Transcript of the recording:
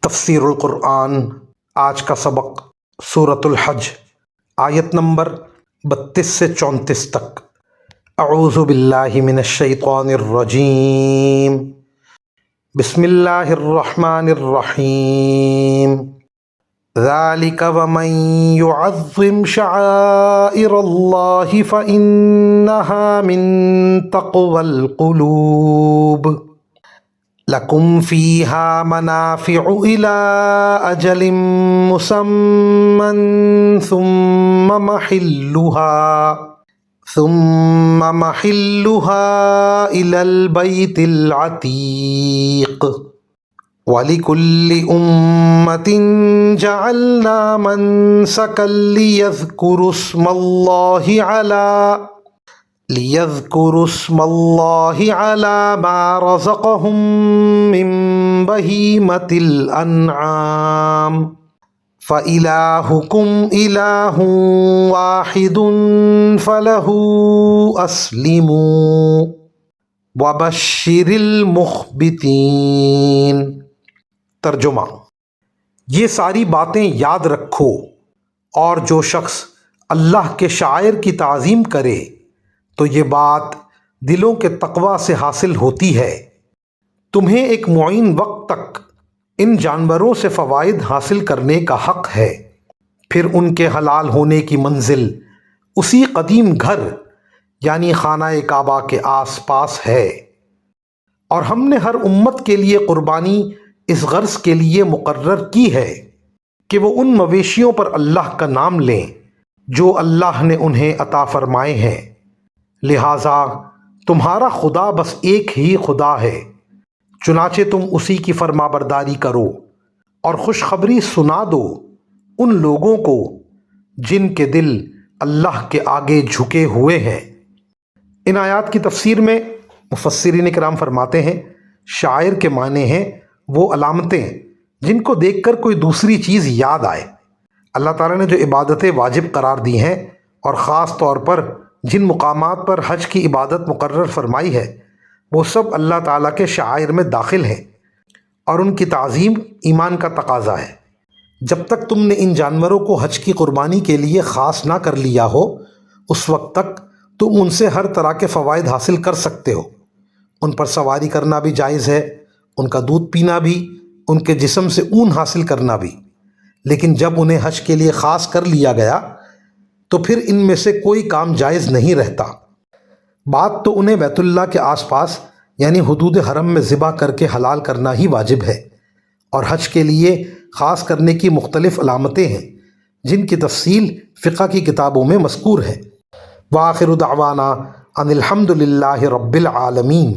تفسیر القرآن آج کا سبق سورۃ الحج آیت نمبر 32 سے 34 تک۔ اعوذ باللہ من الشیطان الرجیم، بسم اللہ الرحمن الرحیم۔ ذالک ومن یعظم شعائر اللہ فإنہا من تقوی القلوب۔ لکم فیہا منافع الی اجل مسمی ثم محلها الی البیت العتیق، وَلِكُلِّ أُمَّةٍ جَعَلْنَا مَنسَكًا لِيَذْكُرُوا اسْمَ اللَّهِ عَلَى مَا رَزَقَهُم مِّن بَهِيمَةِ الْأَنْعَامِ فَإِلَٰهُكُمْ إِلَٰهٌ وَاحِدٌ فَلَهُ أَسْلِمُوا وَبَشِّرِ الْمُخْبِتِينَ۔ ترجمہ: یہ ساری باتیں یاد رکھو، اور جو شخص اللہ کے شاعر کی تعظیم کرے تو یہ بات دلوں کے تقوی سے حاصل ہوتی ہے۔ تمہیں ایک معین وقت تک ان جانوروں سے فوائد حاصل کرنے کا حق ہے، پھر ان کے حلال ہونے کی منزل اسی قدیم گھر یعنی خانہ کعبہ کے آس پاس ہے، اور ہم نے ہر امت کے لیے قربانی اس غرض کے لیے مقرر کی ہے کہ وہ ان مویشیوں پر اللہ کا نام لیں جو اللہ نے انہیں عطا فرمائے ہیں، لہٰذا تمہارا خدا بس ایک ہی خدا ہے، چنانچہ تم اسی کی فرما برداری کرو اور خوشخبری سنا دو ان لوگوں کو جن کے دل اللہ کے آگے جھکے ہوئے ہیں۔ ان آیات کی تفسیر میں مفسرین کرام فرماتے ہیں، شاعر کے معنی ہیں وہ علامتیں جن کو دیکھ کر کوئی دوسری چیز یاد آئے۔ اللہ تعالیٰ نے جو عبادتیں واجب قرار دی ہیں اور خاص طور پر جن مقامات پر حج کی عبادت مقرر فرمائی ہے، وہ سب اللہ تعالیٰ کے شعائر میں داخل ہیں، اور ان کی تعظیم ایمان کا تقاضا ہے۔ جب تک تم نے ان جانوروں کو حج کی قربانی کے لیے خاص نہ کر لیا ہو، اس وقت تک تم ان سے ہر طرح کے فوائد حاصل کر سکتے ہو۔ ان پر سواری کرنا بھی جائز ہے، ان کا دودھ پینا بھی، ان کے جسم سے اون حاصل کرنا بھی، لیکن جب انہیں حج کے لیے خاص کر لیا گیا تو پھر ان میں سے کوئی کام جائز نہیں رہتا۔ بات تو انہیں بیت اللہ کے آس پاس یعنی حدود حرم میں ذبح کر کے حلال کرنا ہی واجب ہے، اور حج کے لیے خاص کرنے کی مختلف علامتیں ہیں جن کی تفصیل فقہ کی کتابوں میں مذکور ہے۔ وآخر دعوانا ان الحمد للہ رب العالمین۔